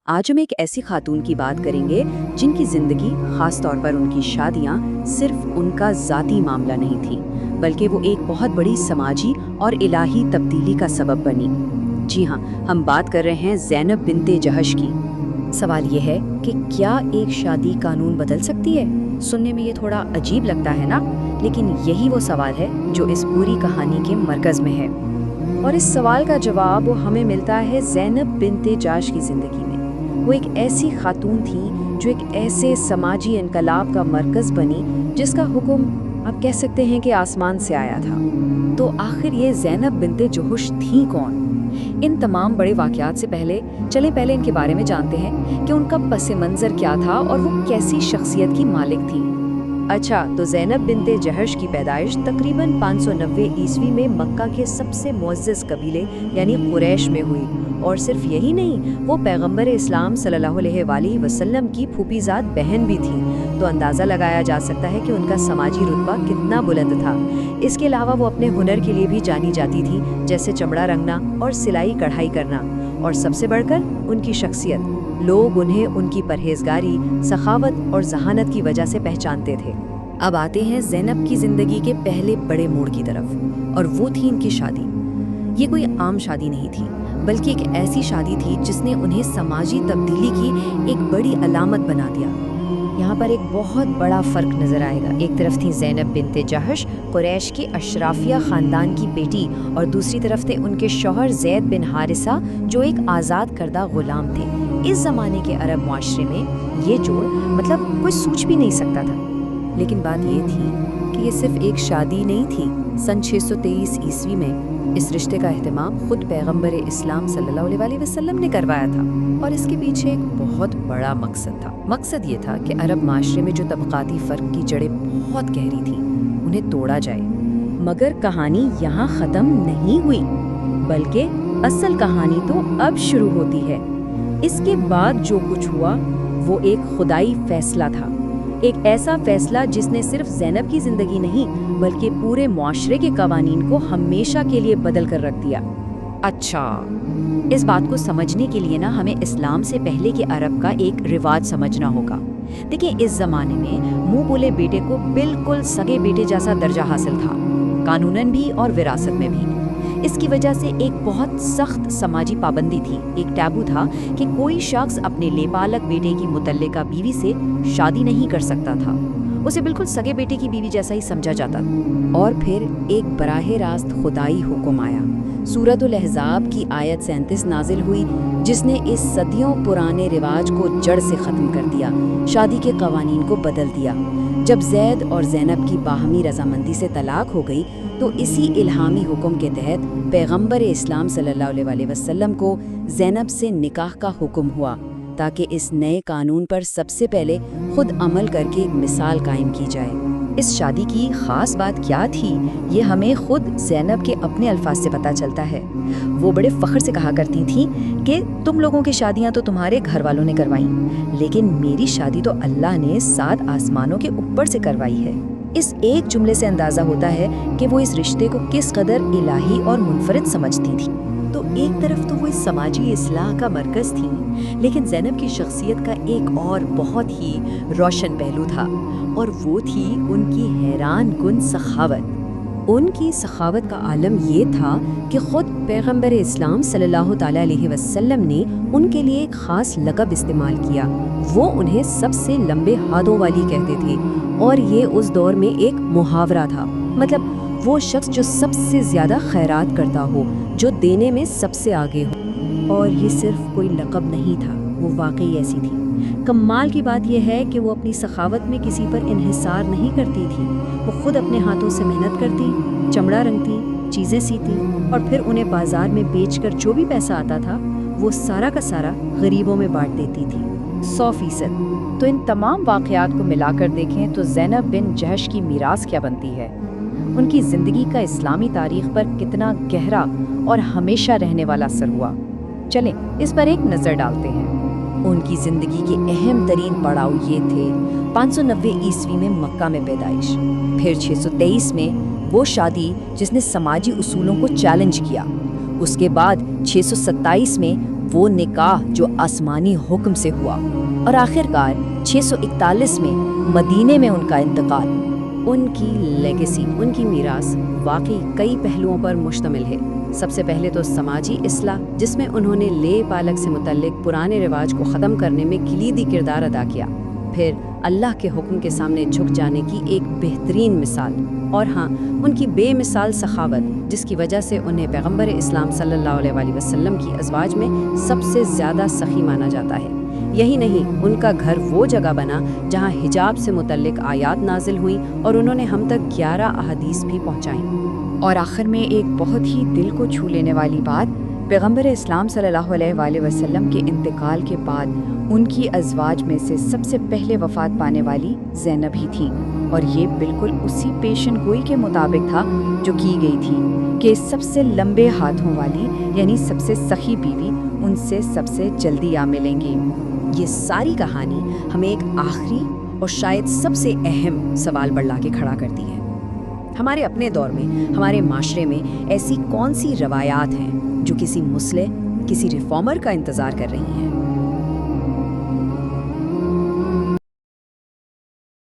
آج ہم ایک ایسی خاتون کی بات کریں گے جن کی زندگی، خاص طور پر ان کی شادیاں، صرف ان کا ذاتی معاملہ نہیں تھی، بلکہ وہ ایک بہت بڑی سماجی اور الہی تبدیلی کا سبب بنی۔ جی ہاں، ہم بات کر رہے ہیں زینب بنت جہش کی۔ سوال یہ ہے کہ کیا ایک شادی قانون بدل سکتی ہے؟ سننے میں یہ تھوڑا عجیب لگتا ہے نا، لیکن یہی وہ سوال ہے جو اس پوری کہانی کے مرکز میں ہے۔ اور اس سوال کا جواب ہمیں ملتا ہے زینب بنت جہش کی زندگی میں۔ وہ ایک ایسی خاتون تھی جو ایک ایسے سماجی انقلاب کا مرکز بنی جس کا حکم آپ کہہ سکتے ہیں کہ آسمان سے آیا تھا۔ تو آخر یہ زینب بنت جہش تھیں کون؟ ان تمام بڑے واقعات سے پہلے ان کے بارے میں جانتے ہیں کہ ان کا پس منظر کیا تھا اور وہ کیسی شخصیت کی مالک تھی۔ اچھا، تو زینب بنت جہش کی پیدائش تقریباً 590 عیسوی میں مکہ کے سب سے معزز قبیلے یعنی قریش میں ہوئی، اور صرف یہی نہیں، وہ پیغمبر اسلام صلی اللہ علیہ وآلہ وسلم کی پھوپھی زاد بہن بھی تھی، تو اندازہ لگایا جا سکتا ہے کہ ان کا سماجی رتبہ کتنا بلند تھا۔ اس کے علاوہ وہ اپنے ہنر کے لیے بھی جانی جاتی تھی، جیسے چمڑا رنگنا اور سلائی کڑھائی کرنا، اور سب سے بڑھ کر ان کی شخصیت۔ لوگ انہیں ان کی پرہیزگاری، سخاوت اور ذہانت کی وجہ سے پہچانتے تھے۔ اب آتے ہیں زینب کی زندگی کے پہلے بڑے موڑ کی طرف، اور وہ تھی ان کی شادی۔ یہ کوئی عام شادی نہیں تھی، بلکہ ایک ایسی شادی تھی جس نے انہیں سماجی تبدیلی کی ایک بڑی علامت بنا دیا۔ یہاں پر ایک بہت بڑا فرق نظر آئے گا۔ ایک طرف تھی زینب بنت جہش، قریش کی اشرافیہ خاندان کی بیٹی، اور دوسری طرف تھے ان کے شوہر زید بن حارثہ، جو ایک آزاد کردہ غلام تھے۔ اس زمانے کے عرب معاشرے میں یہ جوڑ کوئی سوچ بھی نہیں سکتا تھا۔ لیکن بات یہ تھی کہ یہ صرف ایک شادی نہیں تھی۔ سن 623 عیسوی میں اس رشتے کا اہتمام خود پیغمبر اسلام صلی اللہ علیہ وآلہ وسلم نے کروایا تھا، اور اس کے پیچھے ایک بہت بڑا مقصد تھا۔ مقصد یہ تھا کہ عرب معاشرے میں جو طبقاتی فرق کی جڑیں بہت گہری تھیں، انہیں توڑا جائے۔ مگر کہانی یہاں ختم نہیں ہوئی، بلکہ اصل کہانی تو اب شروع ہوتی ہے۔ اس کے بعد جو کچھ ہوا وہ ایک خدائی فیصلہ تھا، ایک ایسا فیصلہ جس نے صرف زینب کی زندگی نہیں بلکہ پورے معاشرے کے قوانین کو ہمیشہ کے لیے بدل کر رکھ دیا۔ اچھا، اس بات کو سمجھنے کے لیے ہمیں اسلام سے پہلے کے عرب کا ایک رواج سمجھنا ہوگا۔ دیکھیں، اس زمانے میں منہ بولے بیٹے کو بالکل سگے بیٹے جیسا درجہ حاصل تھا، قانوناً بھی اور وراثت میں بھی۔ اس کی وجہ سے ایک بہت سخت سماجی پابندی تھی، ایک ٹیبو تھا کہ کوئی شخص اپنے لیپالک بیٹے کی متعلقہ بیوی سے شادی نہیں کر سکتا تھا، اسے بالکل سگے بیٹے کی بیوی جیسا ہی سمجھا جاتا تھا۔ اور پھر ایک براہ راست خدائی حکم آیا۔ سورۃ الاحزاب کی آیت 37 نازل ہوئی، جس نے اس صدیوں پرانے رواج کو جڑ سے ختم کر دیا، شادی کے قوانین کو بدل دیا۔ جب زید اور زینب کی باہمی رضامندی سے طلاق ہو گئی تو اسی الہامی حکم کے تحت پیغمبر اسلام صلی اللہ علیہ وآلہ وسلم کو زینب سے نکاح کا حکم ہوا، تاکہ اس نئے قانون پر سب سے پہلے خود عمل کر کے ایک مثال قائم کی جائے۔ اس شادی کی خاص بات کیا تھی، یہ ہمیں خود زینب کے اپنے الفاظ سے پتہ چلتا ہے۔ وہ بڑے فخر سے کہا کرتی تھیں کہ تم لوگوں کی شادیاں تو تمہارے گھر والوں نے کروائیں، لیکن میری شادی تو اللہ نے 7 آسمانوں کے اوپر سے کروائی ہے۔ اس ایک جملے سے اندازہ ہوتا ہے کہ وہ اس رشتے کو کس قدر الہی اور منفرد سمجھتی تھیں۔ تو ایک طرف تو وہ اس سماجی اصلاح کا مرکز تھیں، لیکن زینب کی شخصیت کا ایک اور بہت ہی روشن پہلو تھا، اور وہ تھی ان کی حیران کن سخاوت۔ ان کی سخاوت کا عالم یہ تھا کہ خود پیغمبر اسلام صلی اللہ تعالیٰ علیہ وسلم نے ان کے لیے ایک خاص لقب استعمال کیا۔ وہ انہیں سب سے لمبے ہاتھوں والی کہتے تھے، اور یہ اس دور میں ایک محاورہ تھا، وہ شخص جو سب سے زیادہ خیرات کرتا ہو، جو دینے میں سب سے آگے ہو۔ اور یہ صرف کوئی لقب نہیں تھا، وہ واقعی ایسی تھی۔ کمال کی بات یہ ہے کہ وہ اپنی سخاوت میں کسی پر انحصار نہیں کرتی تھی۔ وہ خود اپنے ہاتھوں سے محنت کرتی، چمڑا رنگتی، چیزیں سیتی، اور پھر انہیں بازار میں بیچ کر جو بھی پیسہ آتا تھا وہ سارا کا سارا غریبوں میں بانٹ دیتی تھی، 100%۔ تو ان تمام واقعات کو ملا کر دیکھیں تو زینب بن جہش کی میراث کیا بنتی ہے، ان کی زندگی کا اسلامی تاریخ پر کتنا گہرا اور ہمیشہ رہنے والا اثر ہوا۔ چلیں اس پر ایک نظر ڈالتے ہیں۔ ان کی زندگی کے اہم ترین پڑاؤ یہ تھے: 590 عیسوی میں مکہ میں پیدائش، پھر 623 میں وہ شادی جس نے سماجی اصولوں کو چیلنج کیا، اس کے بعد 627 میں وہ نکاح جو آسمانی حکم سے ہوا، اور آخرکار 641 میں مدینے میں ان کا انتقال۔ ان کی لیگیسی، ان کی میراث واقعی کئی پہلوؤں پر مشتمل ہے۔ سب سے پہلے تو سماجی اصلاح، جس میں انہوں نے لے پالک سے متعلق پرانے رواج کو ختم کرنے میں کلیدی کردار ادا کیا۔ پھر اللہ کے حکم کے سامنے جھک جانے کی ایک بہترین مثال، اور ہاں، ان کی بے مثال سخاوت، جس کی وجہ سے انہیں پیغمبر اسلام صلی اللہ علیہ وآلہ وسلم کی ازواج میں سب سے زیادہ سخی مانا جاتا ہے۔ یہی نہیں، ان کا گھر وہ جگہ بنا جہاں حجاب سے متعلق آیات نازل ہوئیں، اور انہوں نے ہم تک 11 احادیث بھی پہنچائیں۔ اور آخر میں ایک بہت ہی دل کو چھو لینے والی بات، پیغمبر اسلام صلی اللہ علیہ وآلہ وسلم کے انتقال کے بعد ان کی ازواج میں سے سب سے پہلے وفات پانے والی زینب ہی تھیں، اور یہ بالکل اسی پیشن گوئی کے مطابق تھا جو کی گئی تھی کہ سب سے لمبے ہاتھوں والی یعنی سب سے سخی بیوی ان سے سب سے جلدی آ ملیں گی۔ یہ ساری کہانی ہمیں ایک آخری اور شاید سب سے اہم سوال پر لا کے کھڑا کرتی ہے۔ ہمارے اپنے دور میں، ہمارے معاشرے میں ایسی کون سی روایات ہیں جو کسی مصلح، کسی ریفارمر کا انتظار کر رہی ہیں؟